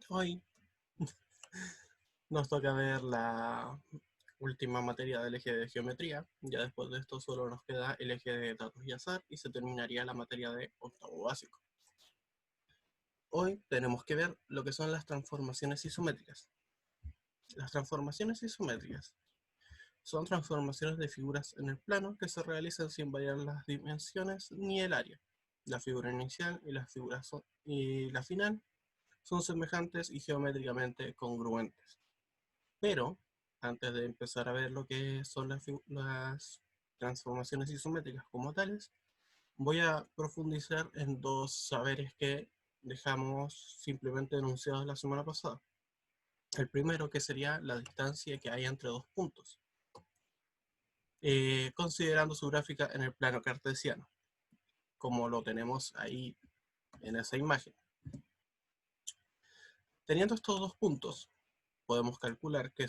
Hoy nos toca ver la última materia del eje de geometría. Ya después de esto solo nos queda el eje de datos y azar y se terminaría la materia de octavo básico. Hoy tenemos que ver lo que son las transformaciones isométricas. Las transformaciones isométricas son transformaciones de figuras en el plano que se realizan sin variar las dimensiones ni el área. La figura inicial y la final son semejantes y geométricamente congruentes. Pero, antes de empezar a ver lo que son las transformaciones isométricas como tales, voy a profundizar en dos saberes que dejamos simplemente enunciados la semana pasada. El primero, que sería la distancia que hay entre dos puntos, considerando su gráfica en el plano cartesiano, como lo tenemos ahí en esa imagen. Teniendo estos dos puntos, podemos calcular que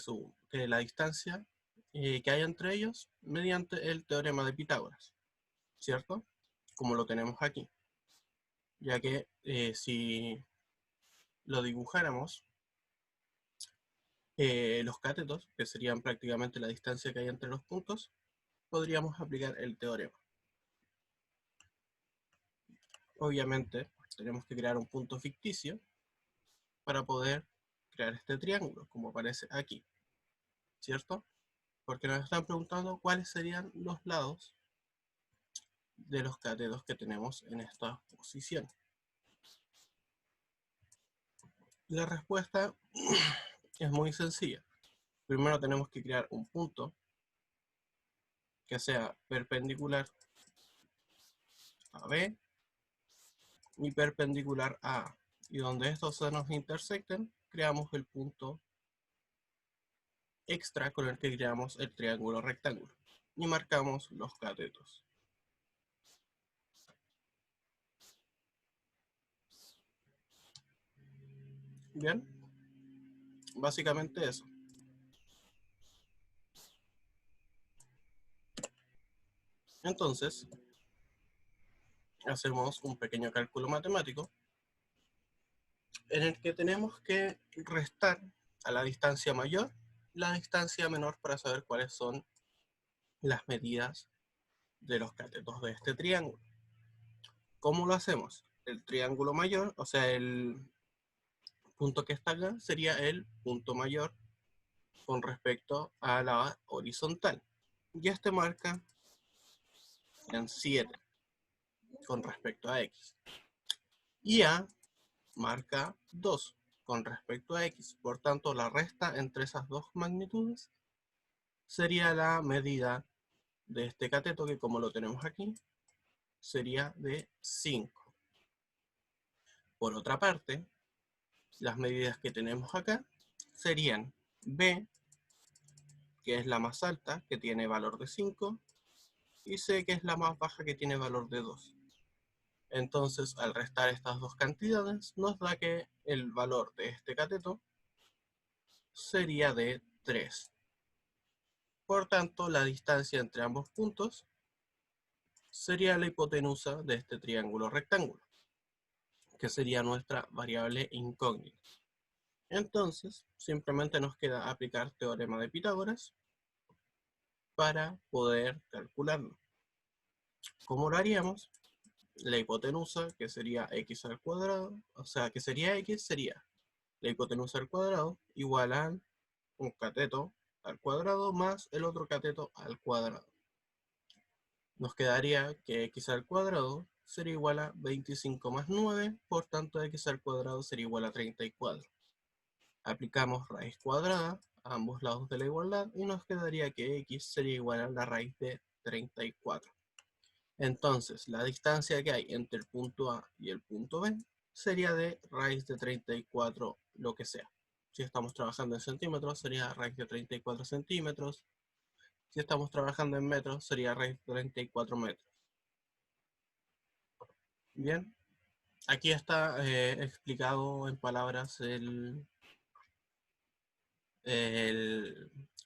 la distancia que hay entre ellos mediante el teorema de Pitágoras, ¿cierto? Como lo tenemos aquí, ya que si lo dibujáramos, los catetos, que serían prácticamente la distancia que hay entre los puntos, podríamos aplicar el teorema. Obviamente, tenemos que crear un punto ficticio para poder crear este triángulo, como aparece aquí, ¿cierto? Porque nos están preguntando cuáles serían los lados de los catetos que tenemos en esta posición. La respuesta es muy sencilla. Primero tenemos que crear un punto que sea perpendicular a B y perpendicular a A. Y donde estos se nos intersecten, creamos el punto extra con el que creamos el triángulo rectángulo. Y marcamos los catetos. Bien, básicamente eso. Entonces, hacemos un pequeño cálculo matemático en el que tenemos que restar a la distancia mayor la distancia menor para saber cuáles son las medidas de los catetos de este triángulo. ¿Cómo lo hacemos? El triángulo mayor, o sea, el punto que está acá sería el punto mayor con respecto a la horizontal. Y este marca en 7 con respecto a X. Y A marca 2 con respecto a X. Por tanto, la resta entre esas dos magnitudes sería la medida de este cateto, que como lo tenemos aquí, sería de 5. Por otra parte, las medidas que tenemos acá serían B, que es la más alta, que tiene valor de 5, y C, que es la más baja, que tiene valor de 2. Entonces, al restar estas dos cantidades, nos da que el valor de este cateto sería de 3. Por tanto, la distancia entre ambos puntos sería la hipotenusa de este triángulo rectángulo, que sería nuestra variable incógnita. Entonces, simplemente nos queda aplicar teorema de Pitágoras para poder calcularlo. ¿Cómo lo haríamos? La hipotenusa, que sería x al cuadrado, o sea, que sería x, sería la hipotenusa al cuadrado igual a un cateto al cuadrado más el otro cateto al cuadrado. Nos quedaría que x al cuadrado sería igual a 25 más 9, por tanto x al cuadrado sería igual a 34. Aplicamos raíz cuadrada a ambos lados de la igualdad y nos quedaría que x sería igual a la raíz de 34. Entonces, la distancia que hay entre el punto A y el punto B sería de raíz de 34 lo que sea. Si estamos trabajando en centímetros, sería raíz de 34 centímetros. Si estamos trabajando en metros, sería raíz de 34 metros. Bien, aquí está explicado en palabras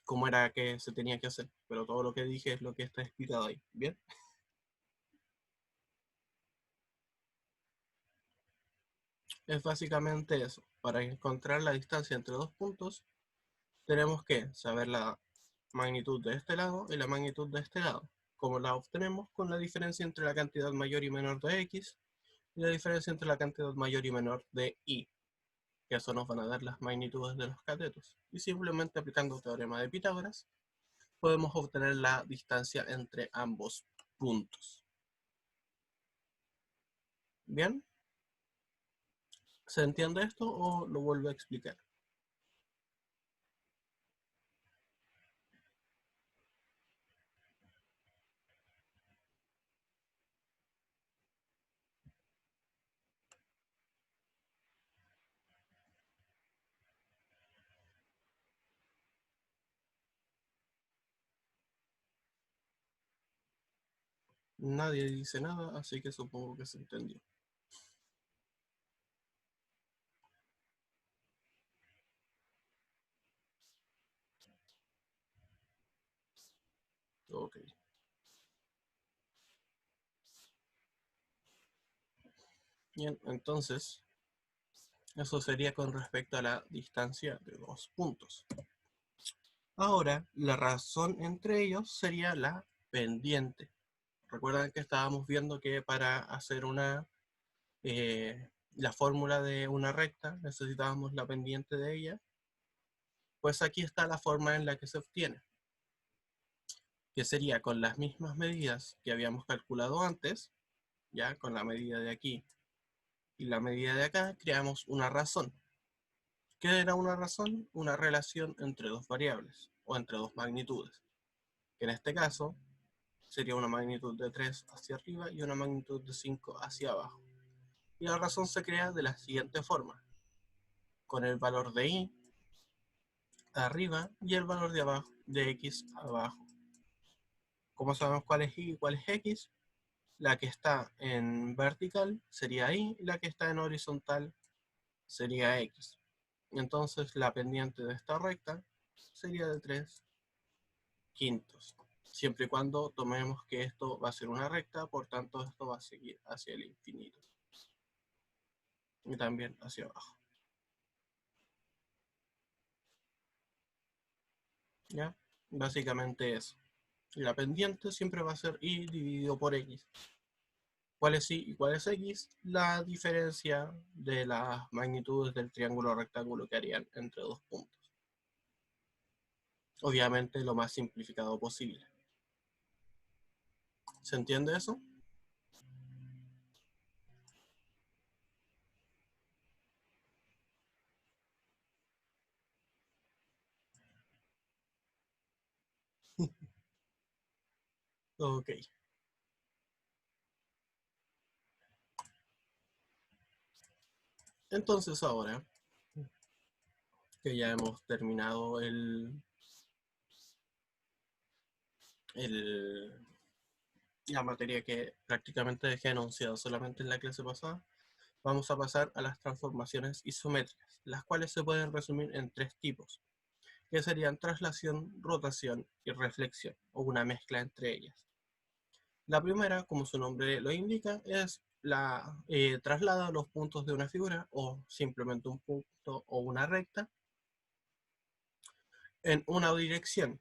cómo era que se tenía que hacer, pero todo lo que dije es lo que está explicado ahí. Bien. Es básicamente eso. Para encontrar la distancia entre dos puntos, tenemos que saber la magnitud de este lado y la magnitud de este lado. ¿Cómo la obtenemos? Con la diferencia entre la cantidad mayor y menor de x y la diferencia entre la cantidad mayor y menor de y, que eso nos van a dar las magnitudes de los catetos. Y simplemente aplicando el teorema de Pitágoras, podemos obtener la distancia entre ambos puntos. ¿Bien? ¿Se entiende esto o lo vuelvo a explicar? Nadie dice nada, así que supongo que se entendió. Ok. Bien, entonces, eso sería con respecto a la distancia de dos puntos. Ahora, la razón entre ellos sería la pendiente. Recuerdan que estábamos viendo que para hacer la fórmula de una recta necesitábamos la pendiente de ella. Pues aquí está la forma en la que se obtiene, que sería con las mismas medidas que habíamos calculado antes, ya con la medida de aquí y la medida de acá, creamos una razón. ¿Qué era una razón? Una relación entre dos variables o entre dos magnitudes, que en este caso sería una magnitud de 3 hacia arriba y una magnitud de 5 hacia abajo. Y la razón se crea de la siguiente forma, con el valor de y arriba y el valor de abajo de x abajo. ¿Cómo sabemos cuál es y y cuál es x? La que está en vertical sería y la que está en horizontal sería x. Entonces la pendiente de esta recta sería de 3/5. Siempre y cuando tomemos que esto va a ser una recta, por tanto esto va a seguir hacia el infinito. Y también hacia abajo. ¿Ya? Básicamente eso. Y la pendiente siempre va a ser y dividido por x. ¿Cuál es y y cuál es x? La diferencia de las magnitudes del triángulo rectángulo que harían entre dos puntos. Obviamente lo más simplificado posible. ¿Se entiende eso? Ok. Entonces ahora que ya hemos terminado el, la materia que prácticamente dejé anunciado solamente en la clase pasada, vamos a pasar a las transformaciones isométricas, las cuales se pueden resumir en tres tipos, que serían traslación, rotación y reflexión, o una mezcla entre ellas. La primera, como su nombre lo indica, es la traslada los puntos de una figura o simplemente un punto o una recta en una dirección,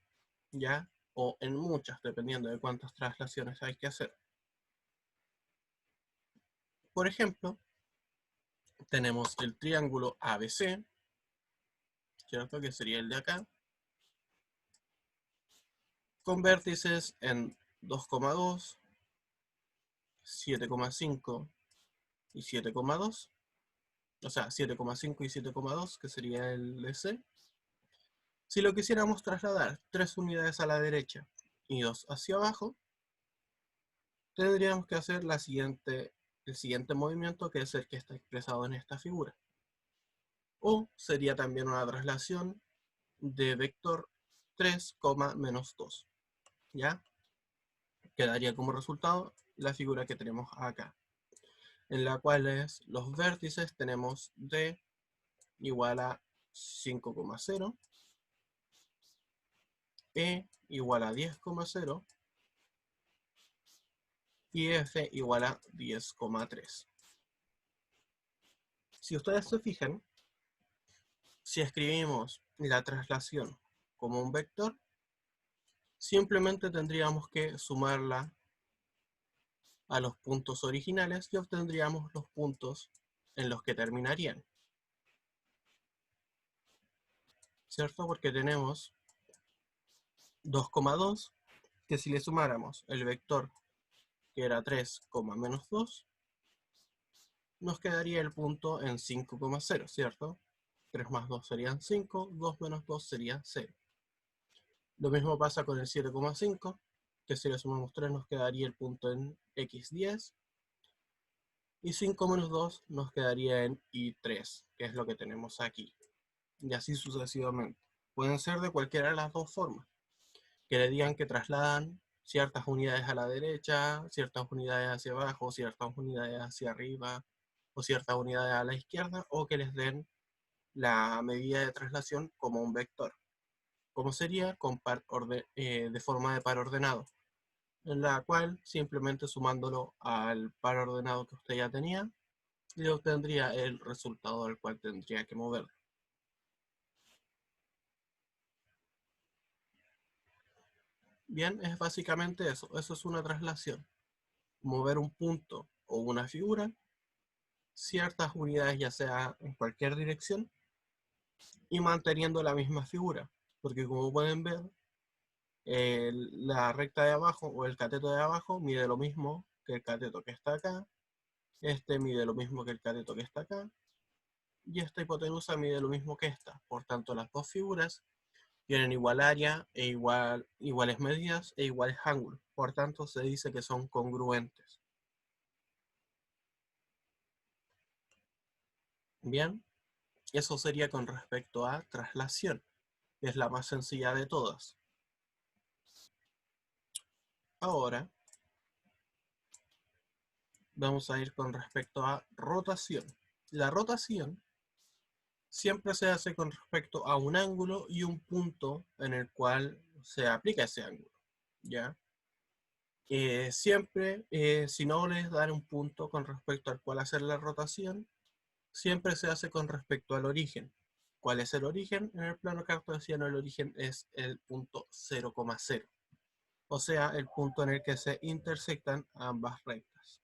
¿ya? O en muchas, dependiendo de cuántas traslaciones hay que hacer. Por ejemplo, tenemos el triángulo ABC, ¿cierto? Que sería el de acá, con vértices en 2,2, 7,5 y 7,2. O sea, 7,5 y 7,2, que sería el de C. Si lo quisiéramos trasladar 3 unidades a la derecha y 2 hacia abajo, tendríamos que hacer el siguiente movimiento, que es el que está expresado en esta figura. O sería también una traslación de vector 3, menos 2. ¿Ya? Quedaría como resultado la figura que tenemos acá, en la cual los vértices tenemos D igual a 5,0, E igual a 10,0 y F igual a 10,3. Si ustedes se fijan, si escribimos la traslación como un vector, simplemente tendríamos que sumarla a los puntos originales y obtendríamos los puntos en los que terminarían, ¿cierto? Porque tenemos 2,2, que si le sumáramos el vector que era 3, menos 2, nos quedaría el punto en 5,0, ¿cierto? 3 más 2 serían 5, 2 menos 2 sería 0. Lo mismo pasa con el 7,5, que si le sumamos 3 nos quedaría el punto en x10, y 5 menos 2 nos quedaría en y3, que es lo que tenemos aquí, y así sucesivamente. Pueden ser de cualquiera de las dos formas, que le digan que trasladan ciertas unidades a la derecha, ciertas unidades hacia abajo, ciertas unidades hacia arriba, o ciertas unidades a la izquierda, o que les den la medida de traslación como un vector, como sería con de forma de par ordenado, en la cual simplemente sumándolo al par ordenado que usted ya tenía, le obtendría el resultado al cual tendría que mover. Bien, es básicamente eso. Eso es una traslación. Mover un punto o una figura, ciertas unidades ya sea en cualquier dirección, y manteniendo la misma figura. Porque como pueden ver, la recta de abajo o el cateto de abajo mide lo mismo que el cateto que está acá. Este mide lo mismo que el cateto que está acá. Y esta hipotenusa mide lo mismo que esta. Por tanto, las dos figuras tienen igual área, iguales medidas e iguales ángulos. Por tanto, se dice que son congruentes. Bien, eso sería con respecto a traslación, que es la más sencilla de todas. Ahora, vamos a ir con respecto a rotación. La rotación siempre se hace con respecto a un ángulo y un punto en el cual se aplica ese ángulo, ¿ya? Siempre, si no les dan un punto con respecto al cual hacer la rotación, siempre se hace con respecto al origen. ¿Cuál es el origen? En el plano cartesiano el origen es el punto 0,0, o sea, el punto en el que se intersectan ambas rectas.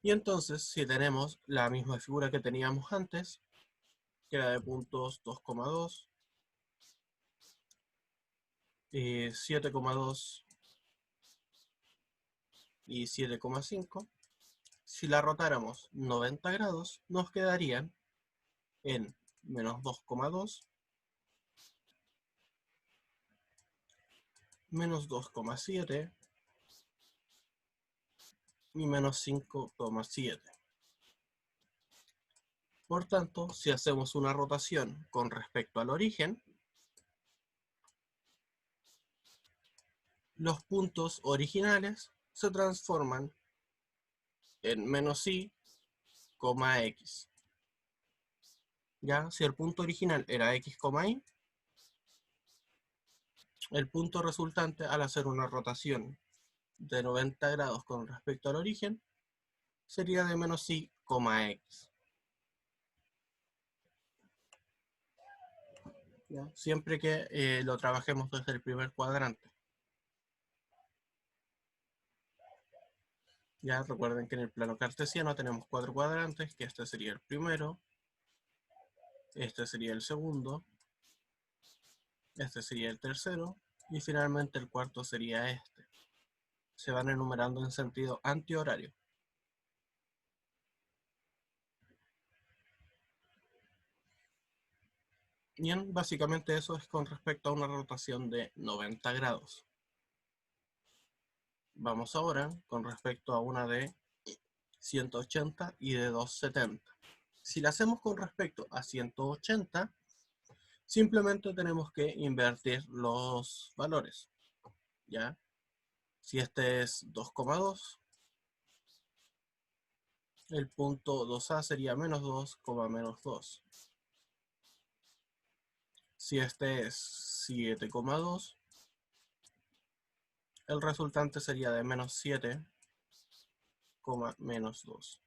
Y entonces, si tenemos la misma figura que teníamos antes, que era de puntos 2,2, 7,2 y 7,5, si la rotáramos 90 grados, nos quedarían en menos 2,2, menos 2,7 y menos 5,7. Por tanto, si hacemos una rotación con respecto al origen, los puntos originales se transforman en menos i, x. Ya, si el punto original era x, y, el punto resultante al hacer una rotación de 90 grados con respecto al origen sería de menos i, x. ¿Ya? Siempre que lo trabajemos desde el primer cuadrante. Ya recuerden que en el plano cartesiano tenemos 4 cuadrantes, que este sería el primero, este sería el segundo, este sería el tercero, y finalmente el cuarto sería este. Se van enumerando en sentido antihorario. Bien, básicamente eso es con respecto a una rotación de 90 grados. Vamos ahora con respecto a una de 180 y de 270. Si la hacemos con respecto a 180, simplemente tenemos que invertir los valores, ¿ya? Si este es 2,2, el punto 2a sería menos 2, menos 2. Si este es 7,2, el resultante sería de menos 7, menos 2.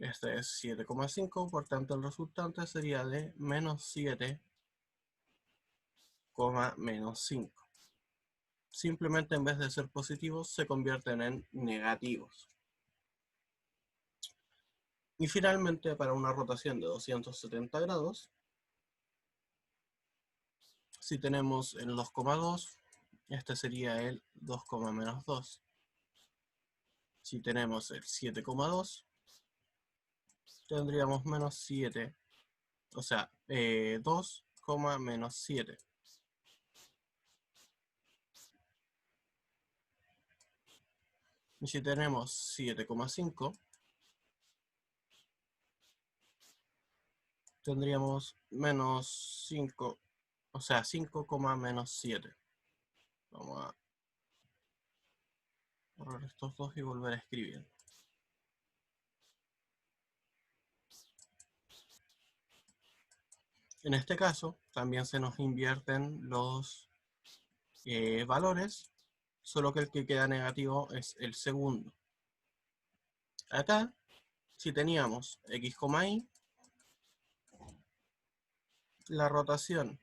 Este es 7,5, por tanto el resultante sería de menos 7, menos 5. Simplemente en vez de ser positivos se convierten en negativos. Y finalmente, para una rotación de 270 grados, si tenemos el 2,2, este sería el 2, menos 2. Si tenemos el 7,2, tendríamos menos 7, o sea, 2, menos 7. Y si tenemos 7,5, tendríamos menos 5, o sea, 5, menos 7. Vamos a borrar estos dos y volver a escribir. En este caso, también se nos invierten los valores, solo que el que queda negativo es el segundo. Acá, si teníamos x, y, la rotación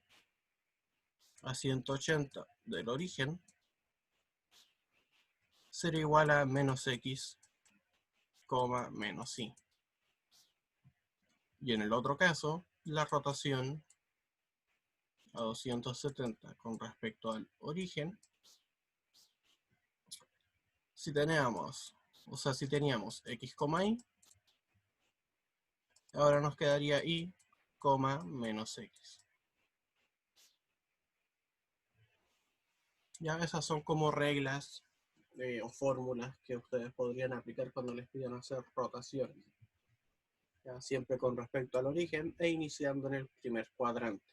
a 180 del origen será igual a menos x, menos y. Y en el otro caso, la rotación a 270 con respecto al origen, si teníamos x, y, ahora nos quedaría y, menos x. Ya esas son como reglas o fórmulas que ustedes podrían aplicar cuando les pidan hacer rotaciones. Ya, siempre con respecto al origen e iniciando en el primer cuadrante.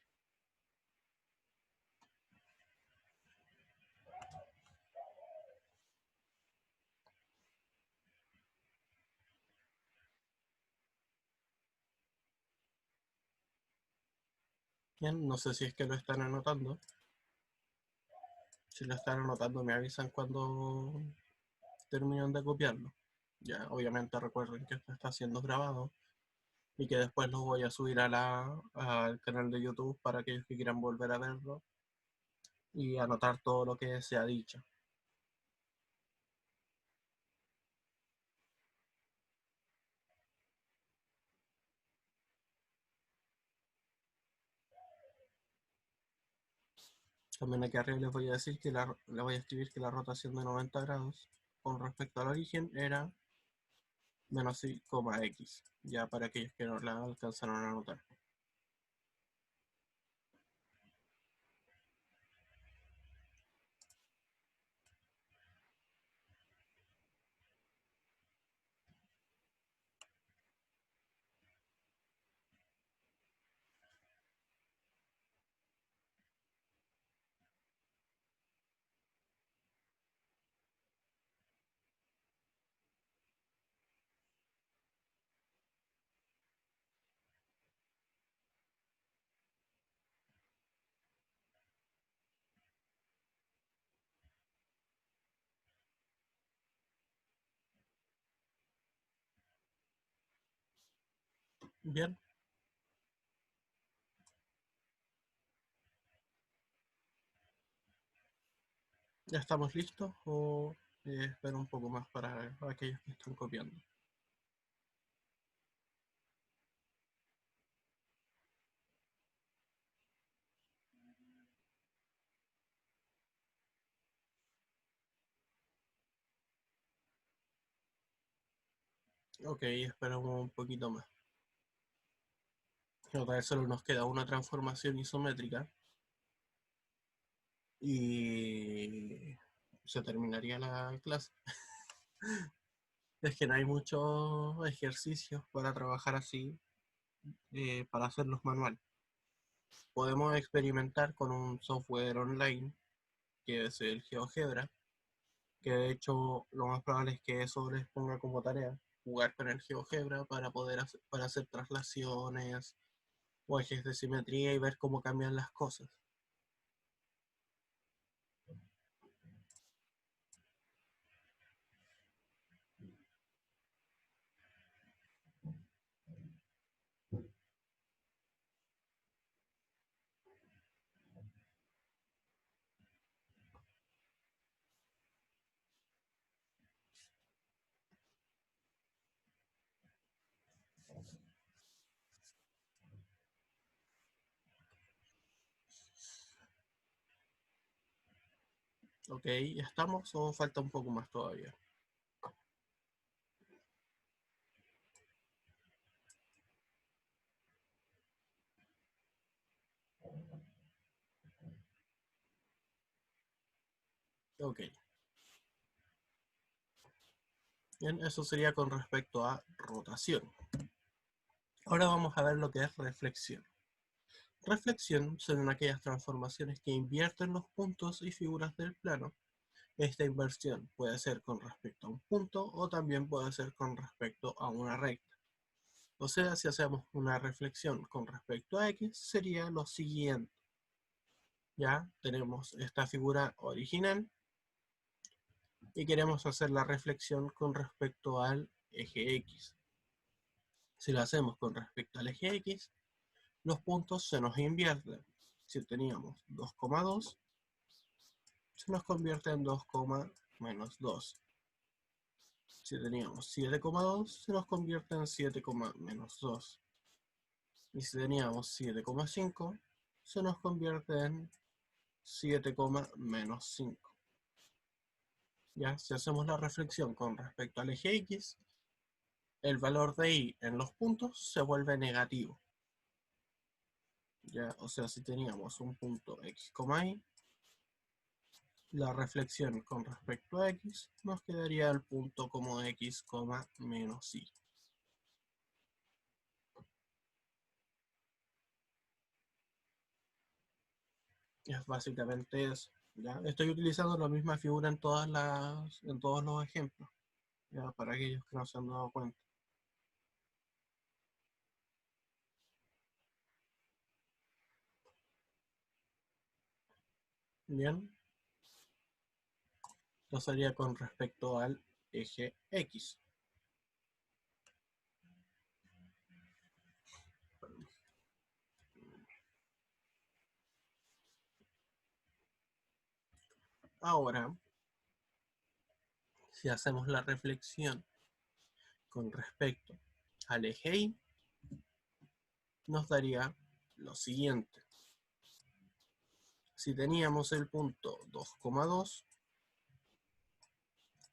Bien, no sé si es que lo están anotando. Si lo están anotando, me avisan cuando terminen de copiarlo. Ya, obviamente recuerden que esto está siendo grabado y que después lo voy a subir al canal de YouTube para aquellos que quieran volver a verlo y anotar todo lo que se ha dicho. También aquí arriba les voy a decir que les voy a escribir que la rotación de 90 grados con respecto al origen era menos y, x, ya para aquellos que no la alcanzaron a anotar. Bien, ya estamos listos o espero un poco más para aquellos que están copiando. Ok, esperamos un poquito más. Otra vez solo nos queda una transformación isométrica y se terminaría la clase. Es que no hay muchos ejercicios para trabajar así, para hacerlos manual. Podemos experimentar con un software online que es el GeoGebra, que de hecho lo más probable es que eso les ponga como tarea jugar con el GeoGebra para hacer traslaciones o ejes de simetría y ver cómo cambian las cosas. Ok, ¿ya estamos o falta un poco más todavía? Ok, bien, eso sería con respecto a rotación. Ahora vamos a ver lo que es reflexión. Reflexión son aquellas transformaciones que invierten los puntos y figuras del plano. Esta inversión puede ser con respecto a un punto o también puede ser con respecto a una recta. O sea, si hacemos una reflexión con respecto a X, sería lo siguiente. Ya tenemos esta figura original y queremos hacer la reflexión con respecto al eje X. Si lo hacemos con respecto al eje X, los puntos se nos invierten. Si teníamos 2,2, se nos convierte en 2, menos 2. Si teníamos 7,2, se nos convierte en 7, menos 2. Y si teníamos 7,5, se nos convierte en 7, menos 5. Ya, si hacemos la reflexión con respecto al eje X, el valor de y en los puntos se vuelve negativo. Ya, o sea, si teníamos un punto x, y, la reflexión con respecto a x nos quedaría el punto como x, menos y. Es básicamente eso. ¿Ya? Estoy utilizando la misma figura en todos los ejemplos, ¿ya? Para aquellos que no se han dado cuenta. Bien, esto sería con respecto al eje X. Ahora, si hacemos la reflexión con respecto al eje Y, nos daría lo siguiente. Si teníamos el punto 2,2,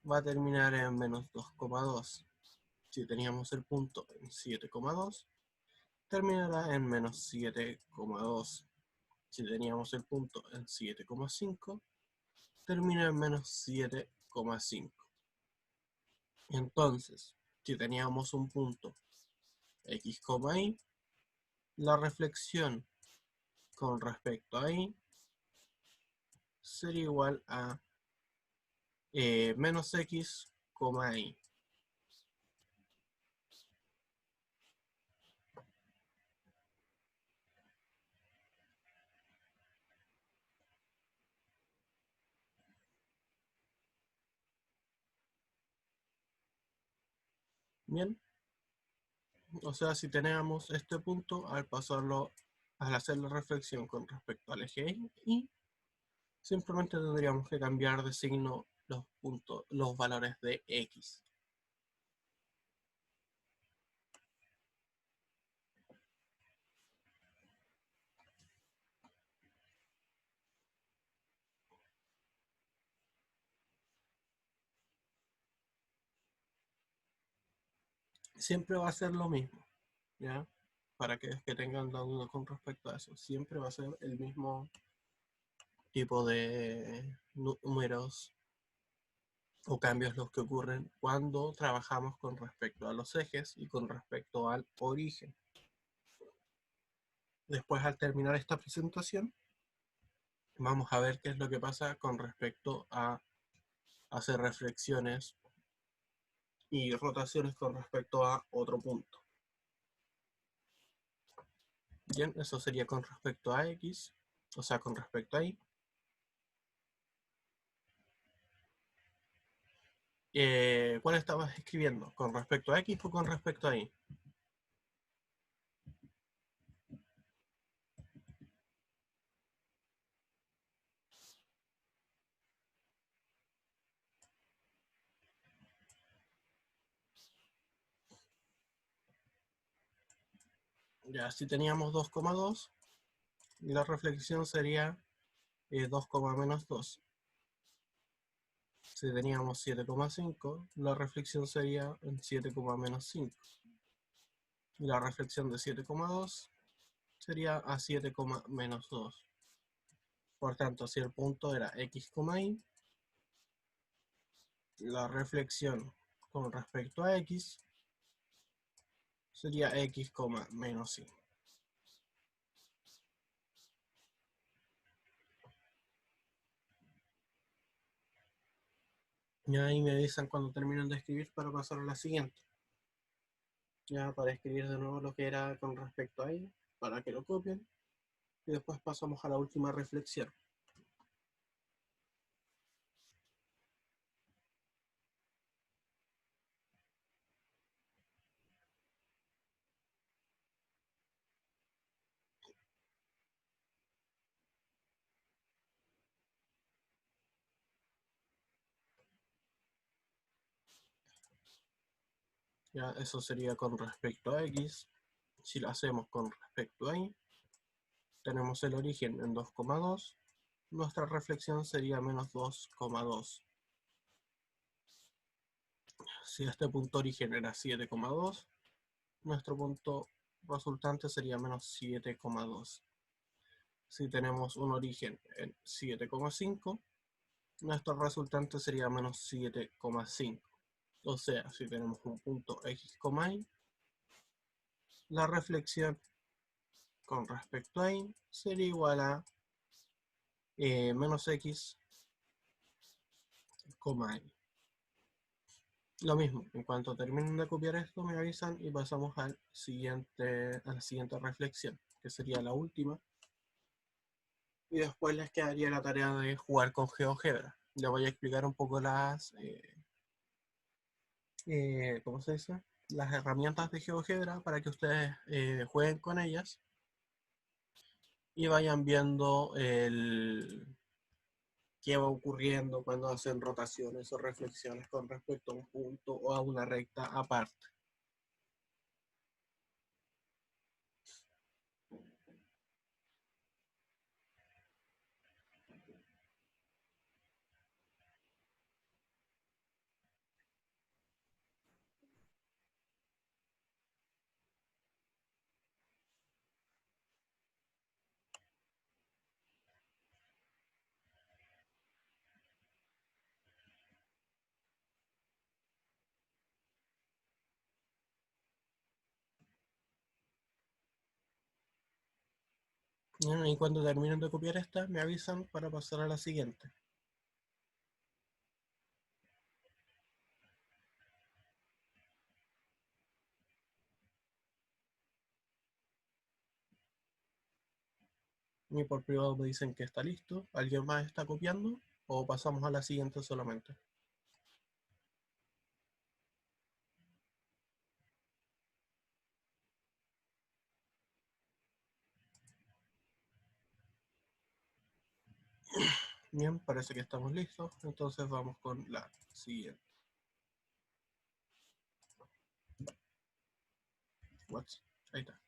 va a terminar en menos 2,2. Si teníamos el punto en 7,2, terminará en menos 7,2. Si teníamos el punto en 7,5, termina en menos 7,5. Entonces, si teníamos un punto x, y, la reflexión con respecto a y sería igual a menos x, y. Bien, o sea, si tenemos este punto, al hacer la reflexión con respecto al eje y, simplemente tendríamos que cambiar de signo los puntos, los valores de x. Siempre va a ser lo mismo, ¿ya? Para que tengan la duda con respecto a eso, siempre va a ser el mismo tipo de números o cambios los que ocurren cuando trabajamos con respecto a los ejes y con respecto al origen. Después, al terminar esta presentación, vamos a ver qué es lo que pasa con respecto a hacer reflexiones y rotaciones con respecto a otro punto. Bien, eso sería con respecto a X, o sea, con respecto a Y. ¿Cuál estabas escribiendo? ¿Con respecto a X o con respecto a Y? Ya, si teníamos 2,2, la reflexión sería 2, menos 2. Si teníamos 7,5, la reflexión sería en 7, menos 5. Y la reflexión de 7,2 sería a 7, menos 2. Por tanto, si el punto era x, y, la reflexión con respecto a x sería x, menos y. Y ahí me avisan cuando terminen de escribir para pasar a la siguiente. Ya para escribir de nuevo lo que era con respecto a ella, para que lo copien. Y después pasamos a la última reflexión. Ya eso sería con respecto a x. Si lo hacemos con respecto a y, tenemos el origen en 2,2. Nuestra reflexión sería menos 2,2. Si este punto origen era 7,2, nuestro punto resultante sería menos 7,2. Si tenemos un origen en 7,5, nuestro resultante sería menos 7,5. O sea, si tenemos un punto x, y, la reflexión con respecto a y sería igual a menos x, y. Lo mismo, en cuanto terminen de copiar esto me avisan y pasamos a la siguiente reflexión, que sería la última. Y después les quedaría la tarea de jugar con GeoGebra. Les voy a explicar un poco ¿cómo se dice? Las herramientas de GeoGebra para que ustedes jueguen con ellas y vayan viendo qué va ocurriendo cuando hacen rotaciones o reflexiones con respecto a un punto o a una recta aparte. Y cuando terminen de copiar esta, me avisan para pasar a la siguiente. Y por privado me dicen que está listo. ¿Alguien más está copiando? ¿O pasamos a la siguiente solamente? Bien, parece que estamos listos. Entonces vamos con la siguiente. Ahí está.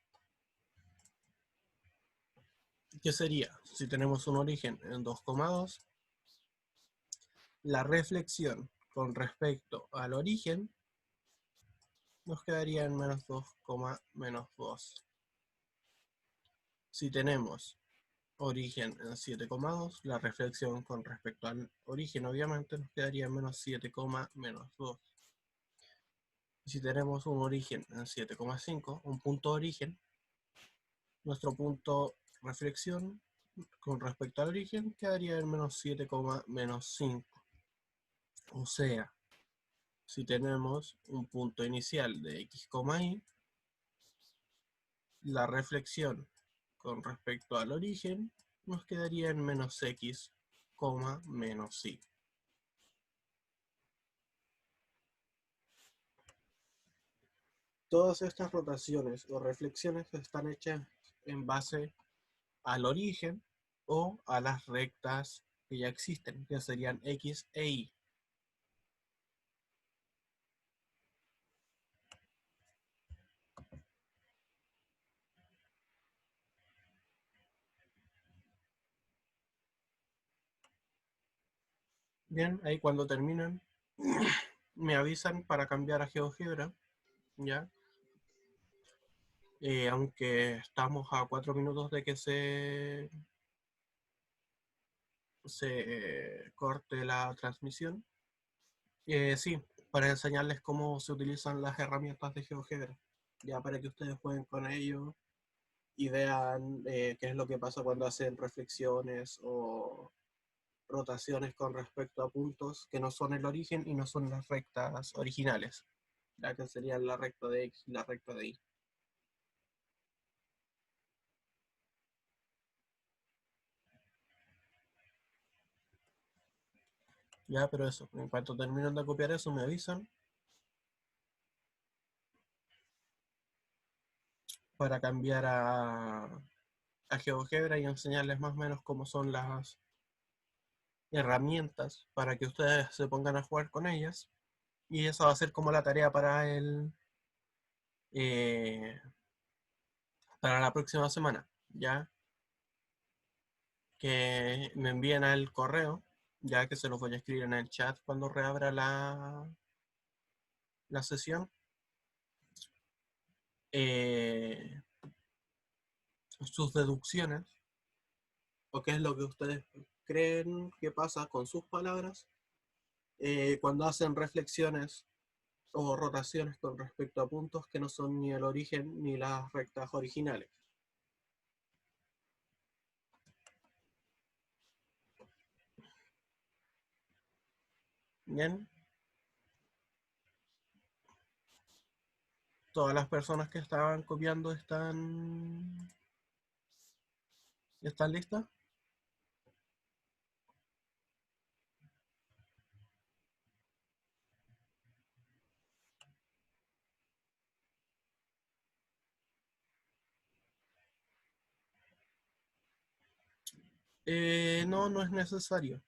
¿Qué sería? Si tenemos un origen en 2,2, la reflexión con respecto al origen nos quedaría en menos 2, menos 2. Si tenemos origen en 7,2, la reflexión con respecto al origen obviamente nos quedaría en menos 7, menos 2. Si tenemos un origen en 7,5, un punto de origen, nuestro punto reflexión con respecto al origen quedaría en menos 7, menos 5. O sea, si tenemos un punto inicial de x, y, la reflexión con respecto al origen nos quedaría en menos x, menos y. Todas estas rotaciones o reflexiones están hechas en base al origen o a las rectas que ya existen, que serían x e y. Bien, ahí cuando terminen me avisan para cambiar a GeoGebra, ¿ya? Aunque estamos a 4 minutos de que se corte la transmisión. Sí, para enseñarles cómo se utilizan las herramientas de GeoGebra, ya para que ustedes jueguen con ello y vean qué es lo que pasa cuando hacen reflexiones o rotaciones con respecto a puntos que no son el origen y no son las rectas originales, ya que serían la recta de X y la recta de Y. Ya, pero eso, en cuanto terminen de copiar eso, me avisan para cambiar a GeoGebra y enseñarles más o menos cómo son las herramientas para que ustedes se pongan a jugar con ellas. Y esa va a ser como la tarea eh, para la próxima semana, ya que me envíen al correo, ya que se los voy a escribir en el chat cuando reabra la sesión. eh, Sus deducciones o qué es lo que ustedes creen que pasa con sus palabras cuando hacen reflexiones o rotaciones con respecto a puntos que no son ni el origen ni las rectas originales. Bien, todas las personas que estaban copiando están listas. No, no es necesario.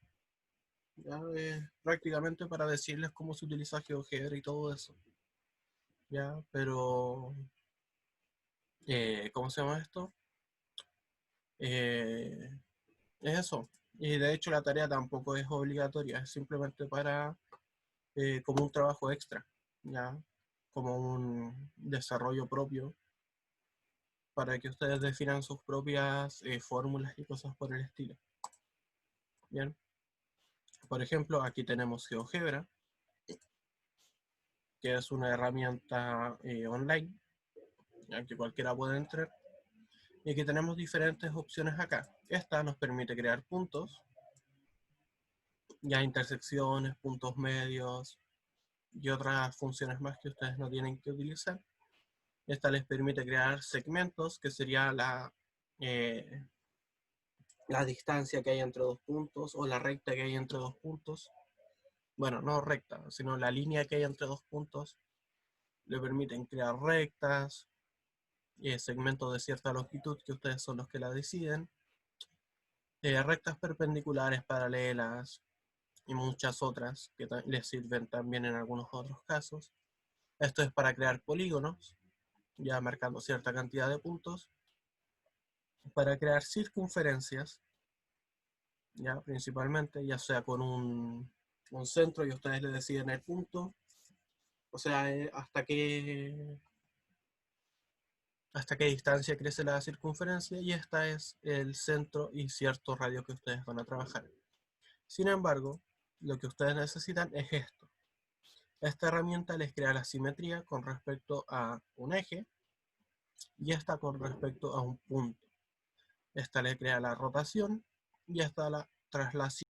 Ya, prácticamente para decirles cómo se utiliza GeoGebra y todo eso. Ya, pero ¿cómo se llama esto? Eh, es eso. Y de hecho la tarea tampoco es obligatoria, es simplemente para como un trabajo extra, ya, como un desarrollo propio para que ustedes definan sus propias fórmulas y cosas por el estilo. Bien, por ejemplo, aquí tenemos GeoGebra, que es una herramienta online, ya que cualquiera puede entrar. Y aquí tenemos diferentes opciones acá. Esta nos permite crear puntos, ya intersecciones, puntos medios y otras funciones más que ustedes no tienen que utilizar. Esta les permite crear segmentos, que sería la distancia que hay entre dos puntos o la recta que hay entre dos puntos. Bueno, no recta, sino la línea que hay entre dos puntos. Le permiten crear rectas, segmentos de cierta longitud que ustedes son los que la deciden, rectas perpendiculares, paralelas y muchas otras que les sirven también en algunos otros casos. Esto es para crear polígonos, ya marcando cierta cantidad de puntos, para crear circunferencias, ya principalmente, ya sea con un centro y ustedes le deciden el punto, o sea, hasta qué distancia crece la circunferencia, y esta es el centro y cierto radio que ustedes van a trabajar. Sin embargo, lo que ustedes necesitan es esto. Esta herramienta les crea la simetría con respecto a un eje y esta con respecto a un punto. Esta le crea la rotación y esta la traslación.